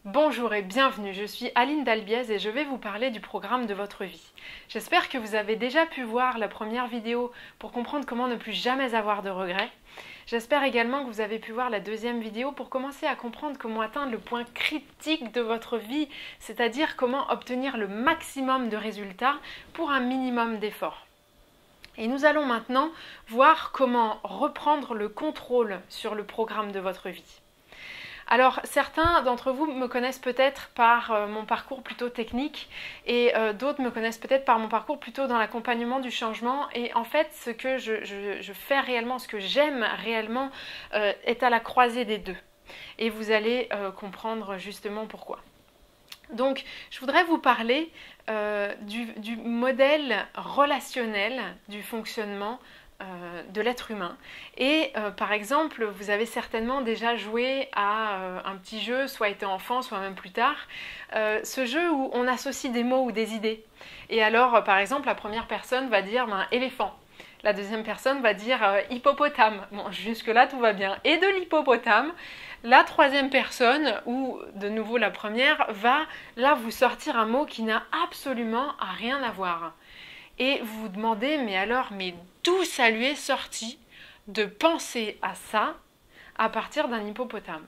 Bonjour et bienvenue, je suis Aline Dalbiez et je vais vous parler du programme de votre vie. J'espère que vous avez déjà pu voir la première vidéo pour comprendre comment ne plus jamais avoir de regrets. J'espère également que vous avez pu voir la deuxième vidéo pour commencer à comprendre comment atteindre le point critique de votre vie, c'est-à-dire comment obtenir le maximum de résultats pour un minimum d'efforts. Et nous allons maintenant voir comment reprendre le contrôle sur le programme de votre vie. Alors certains d'entre vous me connaissent peut-être par mon parcours plutôt technique et d'autres me connaissent peut-être par mon parcours plutôt dans l'accompagnement du changement, et en fait ce que je fais réellement, ce que j'aime réellement est à la croisée des deux, et vous allez comprendre justement pourquoi. Donc je voudrais vous parler du modèle relationnel du fonctionnement de l'être humain. Et par exemple, vous avez certainement déjà joué à un petit jeu, soit été enfant, soit même plus tard, ce jeu où on associe des mots ou des idées. Et alors, par exemple, la première personne va dire éléphant. La deuxième personne va dire hippopotame. Bon, jusque-là, tout va bien. Et de l'hippopotame, la troisième personne, ou de nouveau la première, va là vous sortir un mot qui n'a absolument rien à voir. Et vous vous demandez, mais d'où ça lui est sorti de penser à ça à partir d'un hippopotame?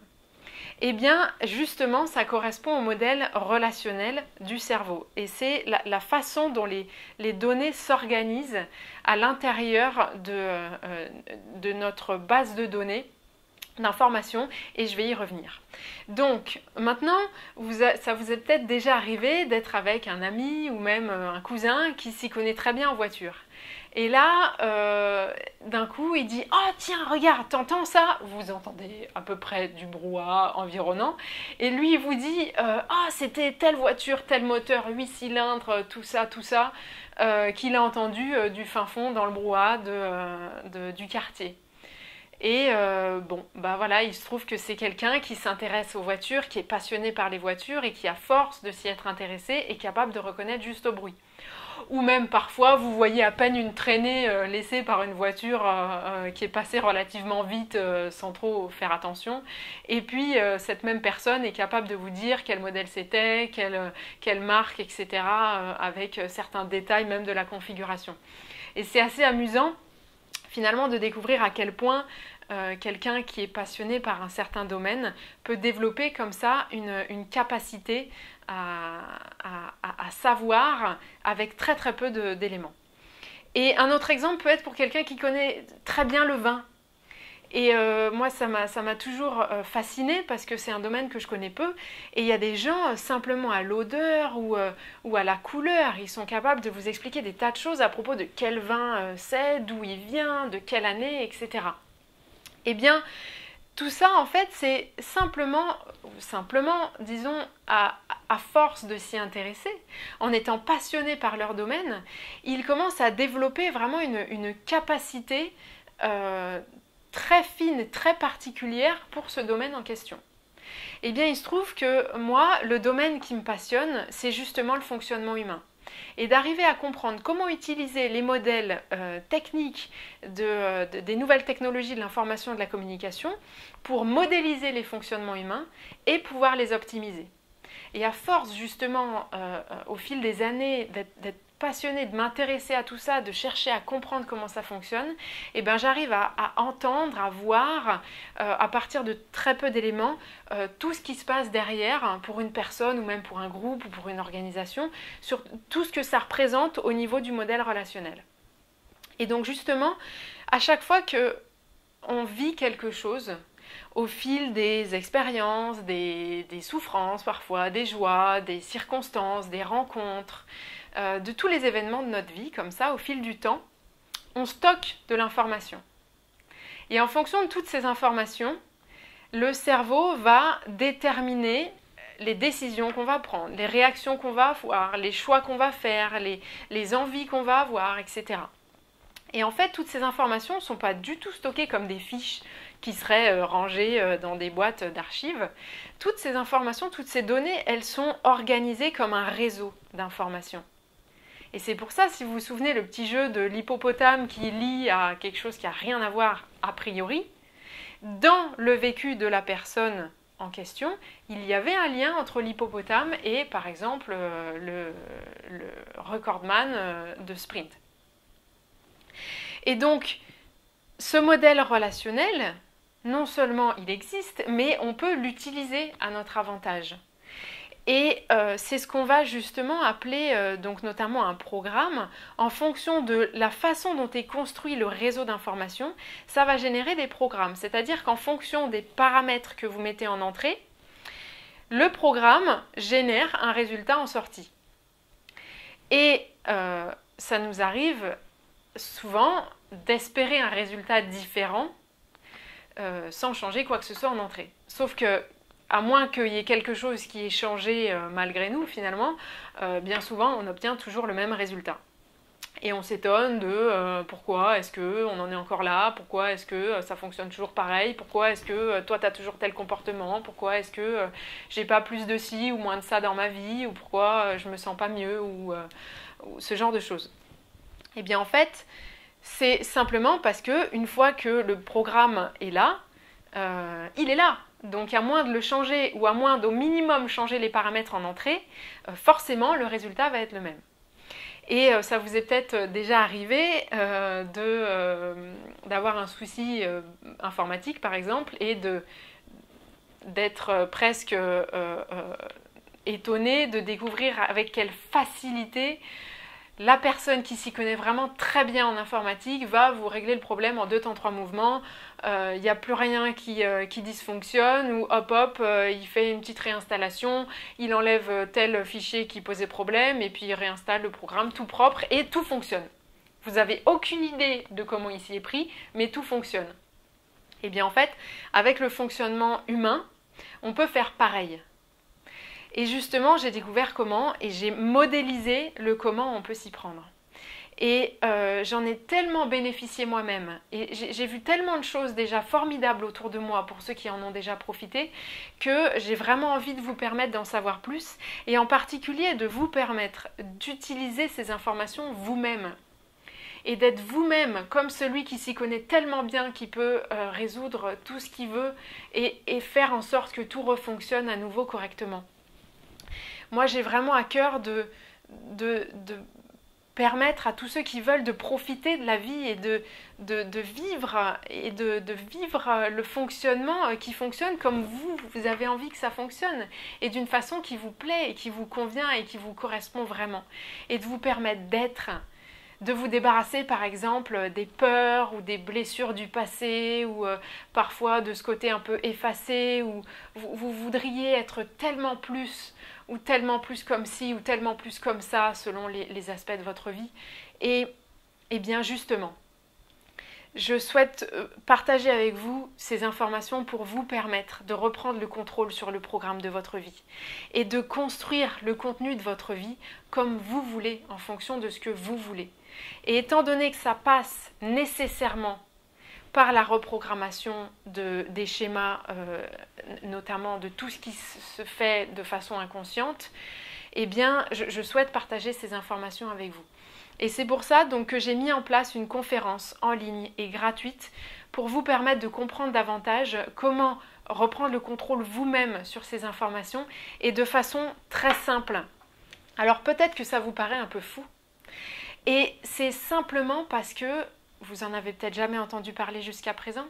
Eh bien, justement, ça correspond au modèle relationnel du cerveau. Et c'est la façon dont les données s'organisent à l'intérieur de notre base de données d'informations, et je vais y revenir. Donc maintenant, ça vous est peut-être déjà arrivé d'être avec un ami ou même un cousin qui s'y connaît très bien en voiture. Et là, d'un coup, il dit « Oh tiens, regarde, t'entends ça ?» Vous entendez à peu près du brouhaha environnant. Et lui, il vous dit « Ah, c'était telle voiture, tel moteur, 8 cylindres, tout ça, qu'il a entendu du fin fond dans le brouhaha du quartier. » Et voilà, il se trouve que c'est quelqu'un qui s'intéresse aux voitures, qui est passionné par les voitures et qui, à force de s'y être intéressé, est capable de reconnaître juste au bruit. Ou même parfois, vous voyez à peine une traînée laissée par une voiture qui est passée relativement vite sans trop faire attention. Et puis, cette même personne est capable de vous dire quel modèle c'était, quelle marque, etc. Avec certains détails même de la configuration. Et c'est assez amusant finalement de découvrir à quel point quelqu'un qui est passionné par un certain domaine peut développer comme ça une capacité à savoir avec très très peu d'éléments. Et un autre exemple peut être pour quelqu'un qui connaît très bien le vin. Et moi, ça m'a toujours fascinée parce que c'est un domaine que je connais peu. Et il y a des gens, simplement à l'odeur ou à la couleur, ils sont capables de vous expliquer des tas de choses à propos de quel vin c'est, d'où il vient, de quelle année, etc. Eh bien, tout ça, en fait, c'est simplement, disons, à force de s'y intéresser, en étant passionné par leur domaine, ils commencent à développer vraiment une capacité très fine, très particulière pour ce domaine en question. Eh bien, il se trouve que moi, le domaine qui me passionne, c'est justement le fonctionnement humain. Et d'arriver à comprendre comment utiliser les modèles techniques des nouvelles technologies de l'information et de la communication pour modéliser les fonctionnements humains et pouvoir les optimiser. Et à force justement, au fil des années, d'être passionnée, de m'intéresser à tout ça, de chercher à comprendre comment ça fonctionne, eh ben j'arrive à entendre, à voir, à partir de très peu d'éléments, tout ce qui se passe derrière pour une personne ou même pour un groupe ou pour une organisation, sur tout ce que ça représente au niveau du modèle relationnel. Et donc justement, à chaque fois qu'on vit quelque chose, au fil des expériences, des souffrances parfois, des joies, des circonstances, des rencontres, de tous les événements de notre vie, comme ça, au fil du temps, on stocke de l'information. Et en fonction de toutes ces informations, le cerveau va déterminer les décisions qu'on va prendre, les réactions qu'on va avoir, les choix qu'on va faire, les envies qu'on va avoir, etc. Et en fait, toutes ces informations ne sont pas du tout stockées comme des fiches qui seraient rangées dans des boîtes d'archives. Toutes ces informations, toutes ces données, elles sont organisées comme un réseau d'informations. Et c'est pour ça, si vous vous souvenez, le petit jeu de l'hippopotame qui lie à quelque chose qui n'a rien à voir a priori, dans le vécu de la personne en question, il y avait un lien entre l'hippopotame et par exemple le recordman de sprint. Et donc ce modèle relationnel, non seulement il existe, mais on peut l'utiliser à notre avantage. Et c'est ce qu'on va justement appeler donc notamment un programme. En fonction de la façon dont est construit le réseau d'information, ça va générer des programmes. C'est-à-dire qu'en fonction des paramètres que vous mettez en entrée, le programme génère un résultat en sortie. Et ça nous arrive souvent d'espérer un résultat différent sans changer quoi que ce soit en entrée. Sauf que à moins qu'il y ait quelque chose qui ait changé malgré nous, finalement, bien souvent, on obtient toujours le même résultat. Et on s'étonne de pourquoi est-ce qu'on en est encore là, pourquoi est-ce que ça fonctionne toujours pareil, pourquoi est-ce que toi, tu as toujours tel comportement, pourquoi est-ce que j'ai pas plus de ci ou moins de ça dans ma vie, ou pourquoi je me sens pas mieux, ou ce genre de choses. Eh bien, en fait, c'est simplement parce que une fois que le programme est là, il est là. Donc à moins de le changer ou à moins d'au minimum changer les paramètres en entrée, forcément le résultat va être le même. Et ça vous est peut-être déjà arrivé d'avoir un souci informatique par exemple et d'être presque étonné de découvrir avec quelle facilité la personne qui s'y connaît vraiment très bien en informatique va vous régler le problème en 2 temps 3 mouvements. Il n'y a plus rien qui dysfonctionne ou hop hop, il fait une petite réinstallation, il enlève tel fichier qui posait problème et puis il réinstalle le programme tout propre et tout fonctionne. Vous n'avez aucune idée de comment il s'y est pris, mais tout fonctionne. Et bien en fait, avec le fonctionnement humain, on peut faire pareil. Et justement, j'ai découvert comment et j'ai modélisé le comment on peut s'y prendre. Et j'en ai tellement bénéficié moi-même. Et j'ai vu tellement de choses déjà formidables autour de moi pour ceux qui en ont déjà profité que j'ai vraiment envie de vous permettre d'en savoir plus et en particulier de vous permettre d'utiliser ces informations vous-même. Et d'être vous-même comme celui qui s'y connaît tellement bien qui peut résoudre tout ce qu'il veut et faire en sorte que tout refonctionne à nouveau correctement. Moi, j'ai vraiment à cœur de permettre à tous ceux qui veulent de profiter de la vie et de vivre le fonctionnement qui fonctionne comme vous avez envie que ça fonctionne et d'une façon qui vous plaît et qui vous convient et qui vous correspond vraiment. Et de vous permettre d'être, de vous débarrasser par exemple des peurs ou des blessures du passé ou parfois de ce côté un peu effacé où vous voudriez être tellement plus ou tellement plus comme ci, ou tellement plus comme ça, selon les aspects de votre vie. Et bien justement, je souhaite partager avec vous ces informations pour vous permettre de reprendre le contrôle sur le programme de votre vie et de construire le contenu de votre vie comme vous voulez, en fonction de ce que vous voulez. Et étant donné que ça passe nécessairement par la reprogrammation des schémas, notamment de tout ce qui se fait de façon inconsciente, eh bien, je souhaite partager ces informations avec vous. Et c'est pour ça donc, que j'ai mis en place une conférence en ligne et gratuite pour vous permettre de comprendre davantage comment reprendre le contrôle vous-même sur ces informations et de façon très simple. Alors peut-être que ça vous paraît un peu fou. Et c'est simplement parce que vous en avez peut-être jamais entendu parler jusqu'à présent.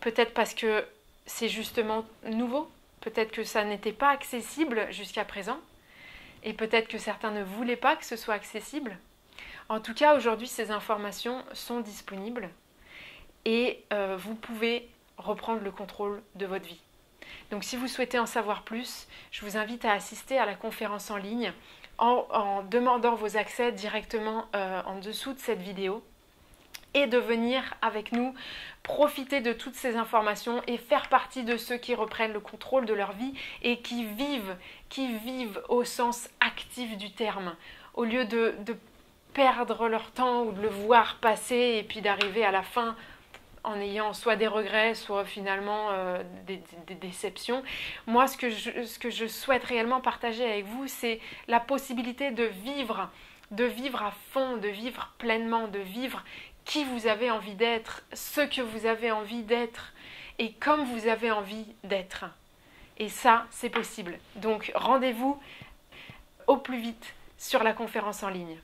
Peut-être parce que c'est justement nouveau. Peut-être que ça n'était pas accessible jusqu'à présent. Et peut-être que certains ne voulaient pas que ce soit accessible. En tout cas, aujourd'hui, ces informations sont disponibles. Et vous pouvez reprendre le contrôle de votre vie. Donc si vous souhaitez en savoir plus, je vous invite à assister à la conférence en ligne en demandant vos accès directement en dessous de cette vidéo. Et de venir avec nous profiter de toutes ces informations et faire partie de ceux qui reprennent le contrôle de leur vie et qui vivent au sens actif du terme, au lieu de perdre leur temps ou de le voir passer et puis d'arriver à la fin en ayant soit des regrets, soit finalement des déceptions. Moi, ce que je souhaite réellement partager avec vous, c'est la possibilité de vivre à fond, de vivre pleinement, de vivre qui vous avez envie d'être, ce que vous avez envie d'être et comme vous avez envie d'être. Et ça, c'est possible. Donc rendez-vous au plus vite sur la conférence en ligne.